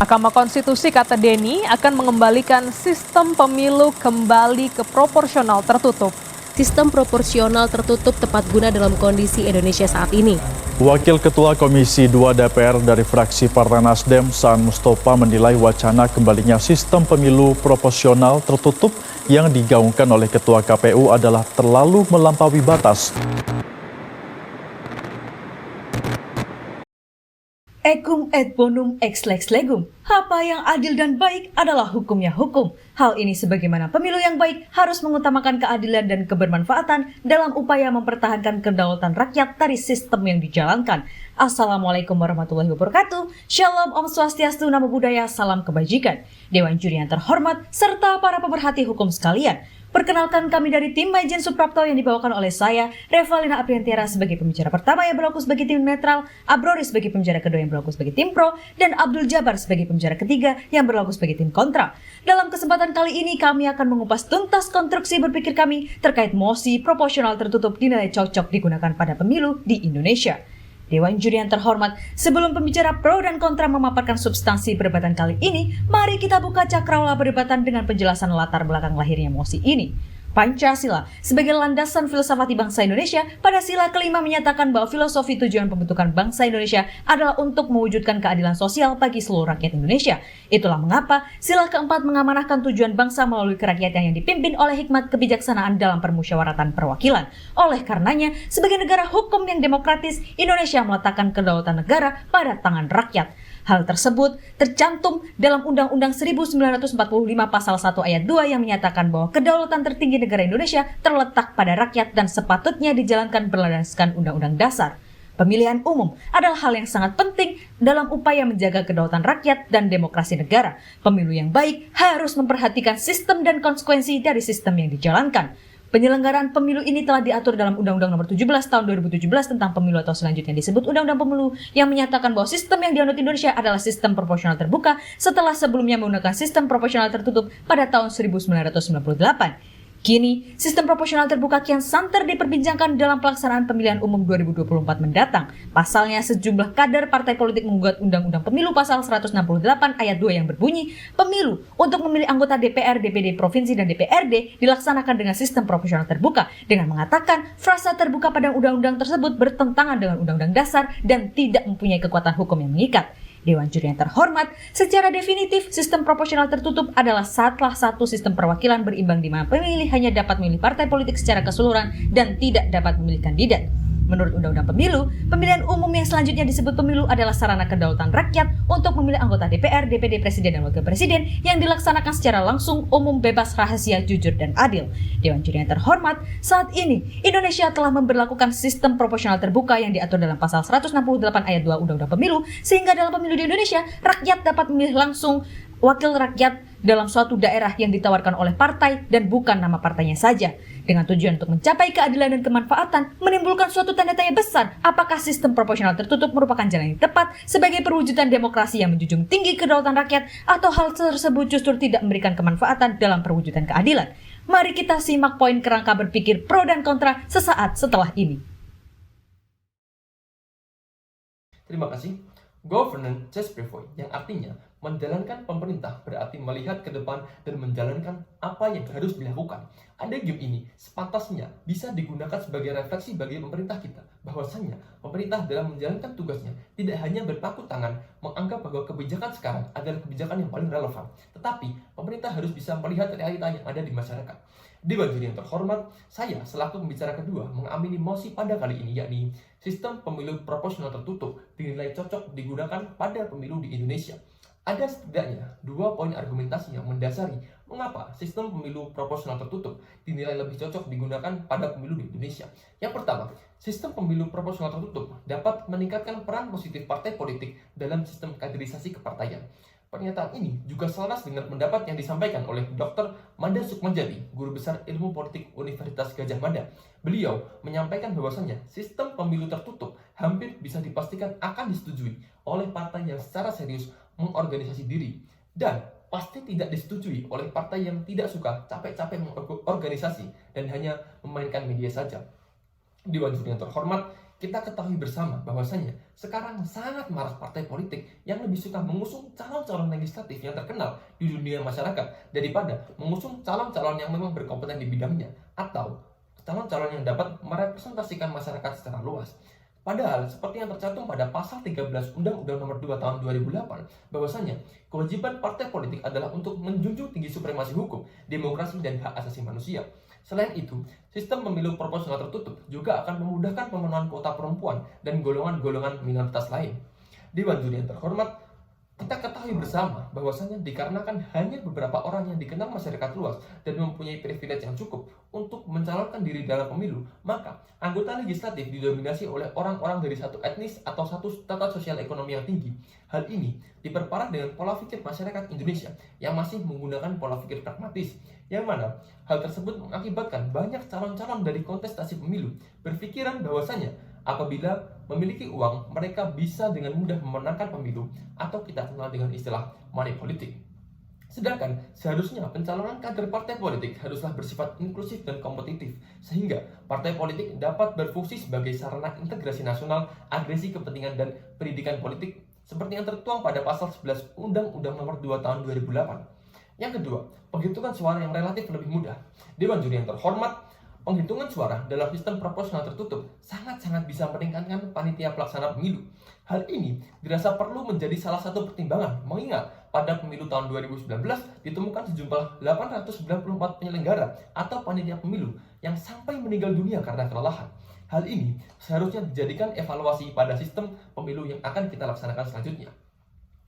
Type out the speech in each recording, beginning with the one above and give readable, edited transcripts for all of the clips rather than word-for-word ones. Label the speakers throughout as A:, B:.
A: Mahkamah Konstitusi, kata Denny, akan mengembalikan sistem pemilu kembali ke proporsional tertutup.
B: Sistem proporsional tertutup tepat guna dalam kondisi Indonesia saat ini.
C: Wakil Ketua Komisi 2 DPR dari fraksi Partai Nasdem, Saan Mustafa, menilai wacana kembalinya sistem pemilu proporsional tertutup yang digaungkan oleh Ketua KPU adalah terlalu melampaui batas.
D: Ecum et bonum ex lex legum. Apa yang adil dan baik adalah hukumnya hukum. Hal ini sebagaimana pemilu yang baik harus mengutamakan keadilan dan kebermanfaatan dalam upaya mempertahankan kedaulatan rakyat dari sistem yang dijalankan. Assalamualaikum warahmatullahi wabarakatuh. Shalom, Om Swastiastu, Namo Buddhaya, salam kebajikan. Dewan juri yang terhormat serta para pemerhati hukum sekalian. Perkenalkan, kami dari tim Majen Suprapto yang dibawakan oleh saya, Revalina Apriantiara sebagai pembicara pertama yang berlaku sebagai tim netral, Abrori sebagai pembicara kedua yang berlaku sebagai tim pro, dan Abdul Jabar sebagai pembicara ketiga yang berlaku sebagai tim kontra. Dalam kesempatan kali ini kami akan mengupas tuntas konstruksi berpikir kami terkait mosi proporsional tertutup dinilai cocok digunakan pada pemilu di Indonesia. Dewan juri yang terhormat, sebelum pembicara pro dan kontra memaparkan substansi perdebatan kali ini, mari kita buka cakrawala perdebatan dengan penjelasan latar belakang lahirnya mosi ini. Pancasila sebagai landasan filsafati bangsa Indonesia pada sila kelima menyatakan bahwa filosofi tujuan pembentukan bangsa Indonesia adalah untuk mewujudkan keadilan sosial bagi seluruh rakyat Indonesia. Itulah mengapa sila keempat mengamanahkan tujuan bangsa melalui kerakyatan yang dipimpin oleh hikmat kebijaksanaan dalam permusyawaratan perwakilan. Oleh karenanya, sebagai negara hukum yang demokratis, Indonesia meletakkan kedaulatan negara pada tangan rakyat. Hal tersebut tercantum dalam Undang-Undang 1945 Pasal 1 Ayat 2 yang menyatakan bahwa kedaulatan tertinggi negara Indonesia terletak pada rakyat dan sepatutnya dijalankan berlandaskan Undang-Undang Dasar. Pemilihan umum adalah hal yang sangat penting dalam upaya menjaga kedaulatan rakyat dan demokrasi negara. Pemilu yang baik harus memperhatikan sistem dan konsekuensi dari sistem yang dijalankan. Penyelenggaraan pemilu ini telah diatur dalam Undang-Undang Nomor 17 Tahun 2017 tentang Pemilu atau selanjutnya disebut Undang-Undang Pemilu yang menyatakan bahwa sistem yang dianut Indonesia adalah sistem proporsional terbuka setelah sebelumnya menggunakan sistem proporsional tertutup pada tahun 1998. Kini, sistem proporsional terbuka kian santer diperbincangkan dalam pelaksanaan pemilihan umum 2024 mendatang. Pasalnya, sejumlah kader partai politik menggugat Undang-Undang Pemilu Pasal 168 Ayat 2 yang berbunyi, pemilu untuk memilih anggota DPR, DPD, Provinsi, dan DPRD dilaksanakan dengan sistem proporsional terbuka, dengan mengatakan frasa terbuka pada undang-undang tersebut bertentangan dengan Undang-Undang Dasar dan tidak mempunyai kekuatan hukum yang mengikat. Dewan juri yang terhormat, secara definitif sistem proporsional tertutup adalah salah satu sistem perwakilan berimbang di mana pemilih hanya dapat memilih partai politik secara keseluruhan dan tidak dapat memilih kandidat. Menurut Undang-Undang Pemilu, pemilihan umum yang selanjutnya disebut pemilu adalah sarana kedaulatan rakyat untuk memilih anggota DPR, DPD, Presiden, dan Wakil Presiden yang dilaksanakan secara langsung, umum, bebas, rahasia, jujur, dan adil. Dewan juri yang terhormat, saat ini Indonesia telah memberlakukan sistem proporsional terbuka yang diatur dalam Pasal 168 Ayat 2 Undang-Undang Pemilu, sehingga dalam pemilu di Indonesia, rakyat dapat memilih langsung wakil rakyat dalam suatu daerah yang ditawarkan oleh partai dan bukan nama partainya saja. Dengan tujuan untuk mencapai keadilan dan kemanfaatan, menimbulkan suatu tanda tanya besar apakah sistem proporsional tertutup merupakan jalan yang tepat sebagai perwujudan demokrasi yang menjunjung tinggi kedaulatan rakyat atau hal tersebut justru tidak memberikan kemanfaatan dalam perwujudan keadilan. Mari kita simak poin kerangka berpikir pro dan kontra sesaat setelah ini.
E: Terima kasih. Governance just prevoit, yang artinya menjalankan pemerintah berarti melihat ke depan dan menjalankan apa yang harus dilakukan. Adagam ini sepantasnya bisa digunakan sebagai refleksi bagi pemerintah kita, bahwasanya pemerintah dalam menjalankan tugasnya tidak hanya berpangku tangan menganggap bahwa kebijakan sekarang adalah kebijakan yang paling relevan, tetapi pemerintah harus bisa melihat realita yang ada di masyarakat. Dewan juri yang terhormat, saya selaku pembicara kedua mengamini mosi pada kali ini, yakni sistem pemilu proporsional tertutup dinilai cocok digunakan pada pemilu di Indonesia. Ada setidaknya dua poin argumentasi yang mendasari mengapa sistem pemilu proporsional tertutup dinilai lebih cocok digunakan pada pemilu di Indonesia. Yang pertama, sistem pemilu proporsional tertutup dapat meningkatkan peran positif partai politik dalam sistem kaderisasi kepartaian. Pernyataan ini juga selaras dengan pendapat yang disampaikan oleh Dr. Mada Sukmanjadi, Guru Besar Ilmu Politik Universitas Gadjah Mada. Beliau menyampaikan bahwasannya sistem pemilu tertutup hampir bisa dipastikan akan disetujui oleh partai yang secara serius mengorganisasi diri dan pasti tidak disetujui oleh partai yang tidak suka capek-capek mengorganisasi dan hanya memainkan media saja. Dewan Juri yang terhormat, kita ketahui bersama bahwasanya sekarang sangat marak partai politik yang lebih suka mengusung calon-calon legislatif yang terkenal di dunia masyarakat daripada mengusung calon-calon yang memang berkompeten di bidangnya atau calon-calon yang dapat merepresentasikan masyarakat secara luas. Padahal, seperti yang tercantum pada pasal 13 Undang-Undang Nomor 2 Tahun 2008, bahwasanya kewajiban partai politik adalah untuk menjunjung tinggi supremasi hukum, demokrasi, dan hak asasi manusia. Selain itu, sistem pemilu proporsional tertutup juga akan memudahkan pemenuhan kuota perempuan dan golongan-golongan minoritas lain. Dewan Juri yang terhormat, kita ketahui bersama bahwasanya dikarenakan hanya beberapa orang yang dikenal masyarakat luas dan mempunyai privilege yang cukup untuk mencalonkan diri dalam pemilu, maka anggota legislatif didominasi oleh orang-orang dari satu etnis atau satu tata sosial ekonomi yang tinggi. Hal ini diperparah dengan pola pikir masyarakat Indonesia yang masih menggunakan pola pikir pragmatis, yang mana hal tersebut mengakibatkan banyak calon-calon dari kontestasi pemilu berpikiran bahwasanya apabila memiliki uang, mereka bisa dengan mudah memenangkan pemilu atau kita kenal dengan istilah money politik. Sedangkan seharusnya pencalonan kader partai politik haruslah bersifat inklusif dan kompetitif, sehingga partai politik dapat berfungsi sebagai sarana integrasi nasional, agresi kepentingan dan pendidikan politik seperti yang tertuang pada pasal 11 Undang-Undang Nomor 2 Tahun 2008. Yang kedua, penghitungan suara yang relatif lebih mudah. Dewan Juri yang terhormat, penghitungan suara dalam sistem proporsional tertutup sangat-sangat bisa meningkatkan panitia pelaksana pemilu. Hal ini dirasa perlu menjadi salah satu pertimbangan, mengingat pada pemilu tahun 2019 ditemukan sejumlah 894 penyelenggara atau panitia pemilu yang sampai meninggal dunia karena kelelahan. Hal ini seharusnya dijadikan evaluasi pada sistem pemilu yang akan kita laksanakan selanjutnya.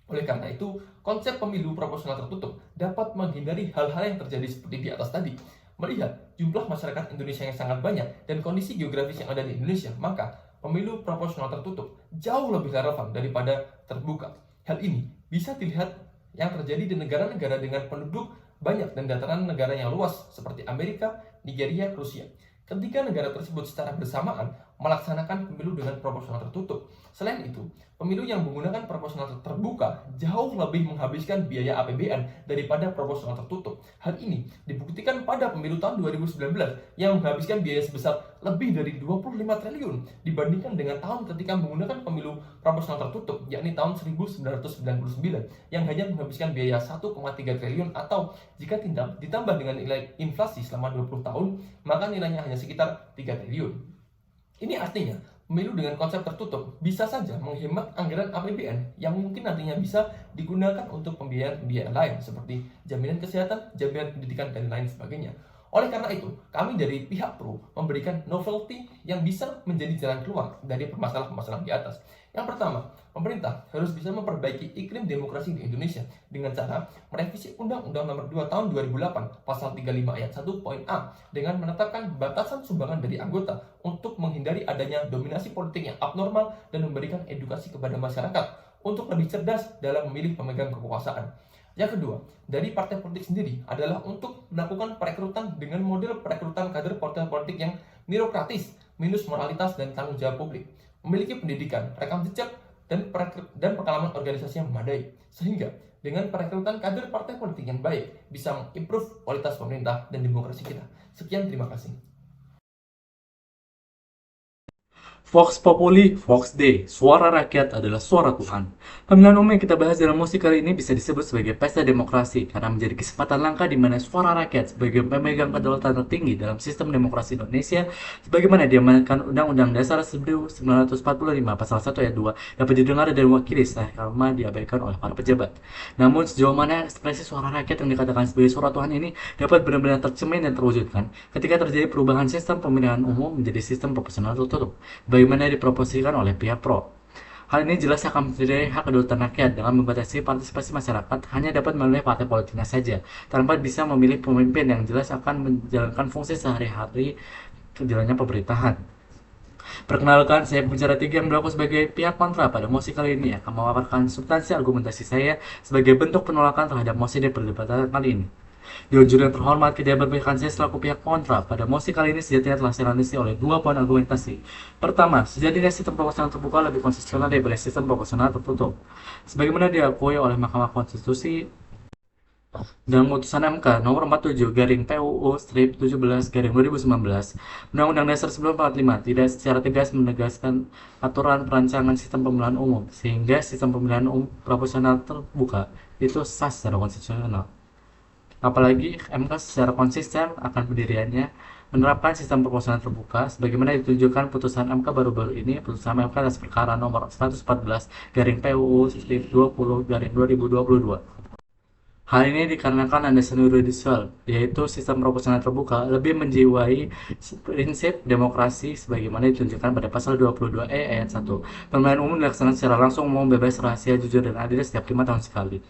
E: Oleh karena itu, konsep pemilu proporsional tertutup dapat menghindari hal-hal yang terjadi seperti di atas tadi. Melihat jumlah masyarakat Indonesia yang sangat banyak dan kondisi geografis yang ada di Indonesia, maka pemilu proporsional tertutup jauh lebih relevan daripada terbuka. Hal ini bisa dilihat yang terjadi di negara-negara dengan penduduk banyak dan dataran negara yang luas seperti Amerika, Nigeria, Rusia. Ketiga negara tersebut secara bersamaan melaksanakan pemilu dengan proporsional tertutup. Selain itu, pemilu yang menggunakan proporsional terbuka jauh lebih menghabiskan biaya APBN daripada proporsional tertutup. Hal ini dibuktikan pada pemilu tahun 2019 yang menghabiskan biaya sebesar lebih dari 25 triliun dibandingkan dengan tahun ketika menggunakan pemilu proporsional tertutup, yakni tahun 1999 yang hanya menghabiskan biaya 1,3 triliun atau jika ditambah dengan nilai inflasi selama 20 tahun, maka nilainya hanya sekitar 3 triliun. Ini artinya, pemilu dengan konsep tertutup bisa saja menghemat anggaran APBN yang mungkin nantinya bisa digunakan untuk pembiayaan lain seperti jaminan kesehatan, jaminan pendidikan, dan lain sebagainya. Oleh karena itu, kami dari pihak pro memberikan novelty yang bisa menjadi jalan keluar dari permasalahan-permasalahan di atas. Yang pertama, pemerintah harus bisa memperbaiki iklim demokrasi di Indonesia dengan cara merevisi Undang-Undang Nomor 2 Tahun 2008 Pasal 35 Ayat 1 Poin A dengan menetapkan batasan sumbangan dari anggota untuk menghindari adanya dominasi politik yang abnormal dan memberikan edukasi kepada masyarakat untuk lebih cerdas dalam memilih pemegang kekuasaan. Yang kedua, dari partai politik sendiri adalah untuk melakukan perekrutan dengan model perekrutan kader partai politik yang birokratis, minus moralitas dan tanggung jawab publik, memiliki pendidikan, rekam jejak, dan pengalaman organisasi yang memadai. Sehingga dengan perekrutan kader partai politik yang baik bisa mengimprove kualitas pemerintah dan demokrasi kita. Sekian, terima kasih.
F: Vox Populi, Vox Dei, suara rakyat adalah suara Tuhan. Pemilihan umum yang kita bahas dalam musik kali ini bisa disebut sebagai pesta demokrasi karena menjadi kesempatan langka di mana suara rakyat sebagai pemegang kedaulatan tertinggi dalam sistem demokrasi Indonesia sebagaimana diamanatkan Undang-Undang Dasar 1945 Pasal 1 Ayat 2 dapat didengar dan diwakili selama diabaikan oleh para pejabat. Namun sejauh mana ekspresi suara rakyat yang dikatakan sebagai suara Tuhan ini dapat benar-benar tercermin dan terwujudkan ketika terjadi perubahan sistem pemilihan umum menjadi sistem proporsional tertutup, bagaimana diproporsikan oleh pihak pro. Hal ini jelas akan menjadi hak kedaulatan rakyat dengan membatasi partisipasi masyarakat hanya dapat melalui partai politiknya saja, tanpa bisa memilih pemimpin yang jelas akan menjalankan fungsi sehari-hari jalannya pemerintahan. Perkenalkan, saya pembicara 3 yang berlaku sebagai pihak kontra pada mosi kali ini akan memaparkan substansi argumentasi saya sebagai bentuk penolakan terhadap mosi di perdebatan kali ini. Dewan Juri yang terhormat, kita berpihak saya selaku pihak kontra pada mosi kali ini sejatinya telah dilandasi oleh 2 poin argumentasi. Pertama, sejatinya sistem proporsional terbuka lebih konstitusional daripada sistem proporsional tertutup. Sebagaimana diakui oleh Mahkamah Konstitusi Dalam putusan MK nomor 47 garing PUU strip 17 garing 2019, Undang-Undang Dasar 1945 tidak secara tegas menegaskan aturan perancangan sistem pemilihan umum, sehingga sistem pemilihan umum proporsional terbuka itu sah secara konstitusional. Apalagi MK secara konsisten akan pendiriannya menerapkan sistem proporsional terbuka sebagaimana ditunjukkan putusan MK baru-baru ini, putusan MK atas perkara nomor 114 garing PUU strip 20 garing 2022. Hal ini dikarenakan landasan yuridisal, yaitu sistem proporsional terbuka, lebih menjiwai prinsip demokrasi sebagaimana ditunjukkan pada pasal 22E ayat 1. Pemilihan umum dilaksanakan secara langsung, umum, bebas, rahasia, jujur, dan adil setiap 5 tahun sekali.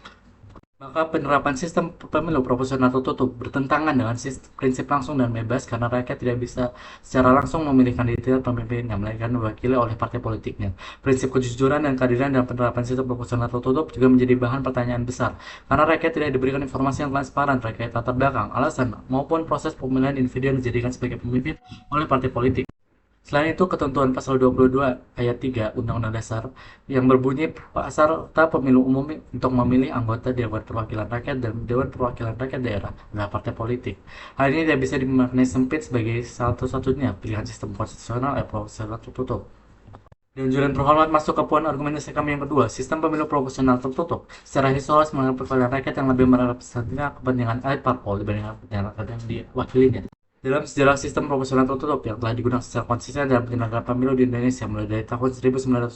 F: Maka penerapan sistem pemilu proporsional tertutup bertentangan dengan prinsip langsung dan bebas karena rakyat tidak bisa secara langsung memilih kandidat pemimpin yang melainkan diwakili oleh partai politiknya. Prinsip kejujuran dan keadilan dalam penerapan sistem proporsional tertutup juga menjadi bahan pertanyaan besar karena rakyat tidak diberikan informasi yang transparan terkait latar belakang, alasan, maupun proses pemilihan individu yang dijadikan sebagai pemimpin oleh partai politik. Selain itu, ketentuan pasal 22 ayat 3 Undang-Undang Dasar yang berbunyi peserta pemilu umum untuk memilih anggota Dewan Perwakilan Rakyat dan Dewan Perwakilan Rakyat Daerah adalah partai politik. Hal ini tidak bisa dimaknai sempit sebagai satu-satunya pilihan sistem konstitusional proporsional tertutup. Dan juruan terhormat masuk ke poin argumentasi kami yang kedua, sistem pemilu proporsional tertutup secara historis menganggap perwakilan rakyat yang lebih merepresentasikan kepentingan elit parpol dibandingkan kepentingan rakyat yang diwakilinya. Dalam sejarah sistem proporsional tertutup yang telah digunakan secara konsisten dalam penyelenggaraan pemilu di Indonesia mulai dari tahun 1971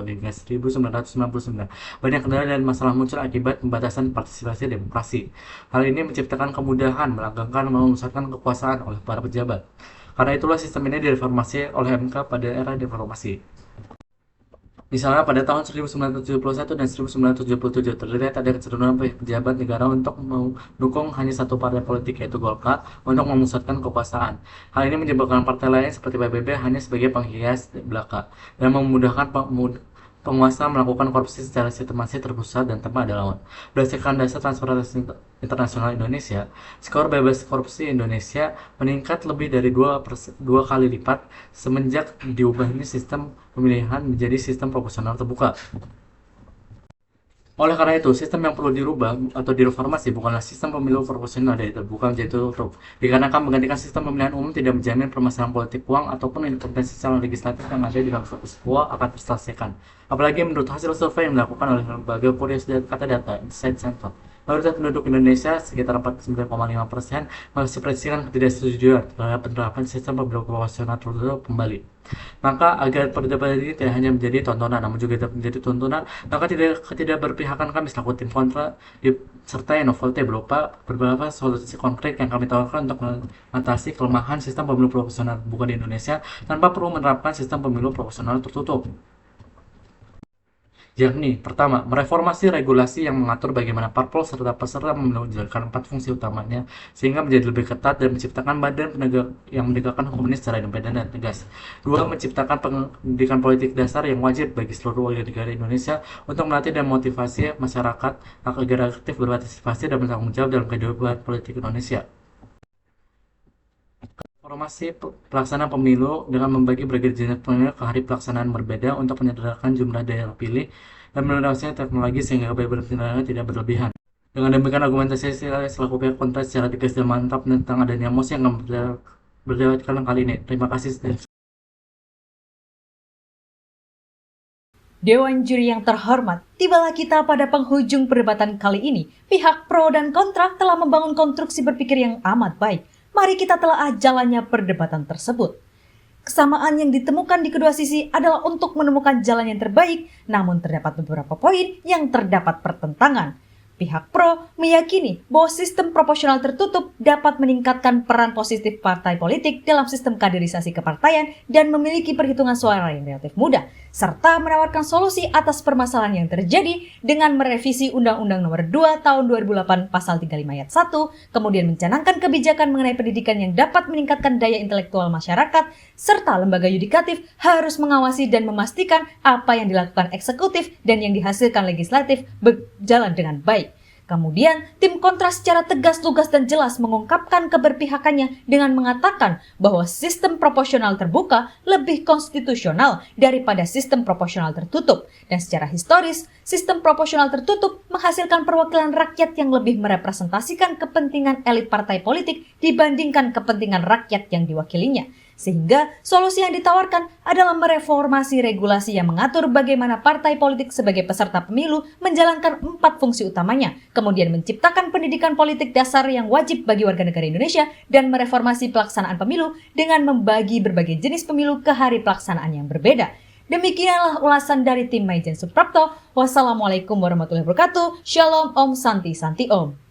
F: hingga 1999, banyak kendala dan masalah muncul akibat pembatasan partisipasi demokrasi. Hal ini menciptakan kemudahan melanggengkan dan memusatkan kekuasaan oleh para pejabat. Karena itulah sistem ini direformasi oleh MK pada era reformasi. Misalnya pada tahun 1971 dan 1977 terlihat ada kecenderungan pejabat negara untuk mendukung hanya satu partai politik yaitu Golkar untuk memusatkan kekuasaan. Hal ini menyebabkan partai lain seperti PBB hanya sebagai penghias belaka dan memudahkan penguasa melakukan korupsi secara sistematis terpusat dan tanpa ada lawan. Berdasarkan dasar transportasi internasional Indonesia, skor bebas korupsi Indonesia meningkat lebih dari 2 kali lipat semenjak diubahnya sistem pemilihan menjadi sistem proporsional terbuka. Oleh karena itu, sistem yang perlu dirubah atau direformasi bukanlah sistem pemilu proporsional dari terbuka menjadi tertutup. Dikarenakan menggantikan sistem pemilihan umum tidak menjamin permasalahan politik uang ataupun independensi calon legislatif yang ada di dalam status quo akan terselesaikan. Apalagi menurut hasil survei yang dilakukan oleh lembaga Kurios Data Insight Center, mayoritas penduduk Indonesia sekitar 49,5% mengekspresikan ketidaksetujuan terhadap penerapan sistem pemilu proporsional tertutup kembali. Maka agar perdebatan ini tidak hanya menjadi tontonan namun juga dapat menjadi tuntunan, maka tidak berpihakan kami selaku tim kontra disertai novelty berupa beberapa solusi konkret yang kami tawarkan untuk mengatasi kelemahan sistem pemilu proporsional terbuka di Indonesia tanpa perlu menerapkan sistem pemilu proporsional tertutup. Yakni, pertama, mereformasi regulasi yang mengatur bagaimana parpol serta peserta pemilu menjalankan 4 fungsi utamanya sehingga menjadi lebih ketat dan menciptakan badan penegak yang menegakkan hukum ini secara independen dan tegas. 2. Menciptakan pendidikan politik dasar yang wajib bagi seluruh warga negara Indonesia untuk melatih dan motivasi masyarakat agar aktif berpartisipasi dan bertanggung jawab dalam kehidupan politik Indonesia. Reformasi pelaksanaan pemilu dengan membagi berbagai jenis pemilu ke hari pelaksanaan berbeda untuk menyederhanakan jumlah daerah pilih dan menerapkan teknologi sehingga kebebasan tindakan tidak berlebihan. Dengan demikian argumentasi saya selaku pihak kontra secara tegas dan mantap tentang adanya mosi yang berdasarkan kali ini. Terima kasih.
D: Dewan juri yang terhormat, tibalah kita pada penghujung perdebatan kali ini. Pihak pro dan kontra telah membangun konstruksi berpikir yang amat baik. Mari kita telaah jalannya perdebatan tersebut. Kesamaan yang ditemukan di kedua sisi adalah untuk menemukan jalan yang terbaik, namun terdapat beberapa poin yang terdapat pertentangan. Pihak pro meyakini bahwa sistem proporsional tertutup dapat meningkatkan peran positif partai politik dalam sistem kaderisasi kepartaian dan memiliki perhitungan suara yang relatif mudah, serta menawarkan solusi atas permasalahan yang terjadi dengan merevisi Undang-Undang Nomor 2 Tahun 2008 Pasal 35 Ayat 1, kemudian mencanangkan kebijakan mengenai pendidikan yang dapat meningkatkan daya intelektual masyarakat, serta lembaga yudikatif harus mengawasi dan memastikan apa yang dilakukan eksekutif dan yang dihasilkan legislatif berjalan dengan baik. Kemudian, tim kontra secara tegas, lugas, dan jelas mengungkapkan keberpihakannya dengan mengatakan bahwa sistem proporsional terbuka lebih konstitusional daripada sistem proporsional tertutup. Dan secara historis, sistem proporsional tertutup menghasilkan perwakilan rakyat yang lebih merepresentasikan kepentingan elit partai politik dibandingkan kepentingan rakyat yang diwakilinya. Sehingga solusi yang ditawarkan adalah mereformasi regulasi yang mengatur bagaimana partai politik sebagai peserta pemilu menjalankan 4 fungsi utamanya, kemudian menciptakan pendidikan politik dasar yang wajib bagi warga negara Indonesia, dan mereformasi pelaksanaan pemilu dengan membagi berbagai jenis pemilu ke hari pelaksanaan yang berbeda. Demikianlah ulasan dari tim Maijen Suprapto. Wassalamualaikum warahmatullahi wabarakatuh. Shalom Om Santi Santi Om.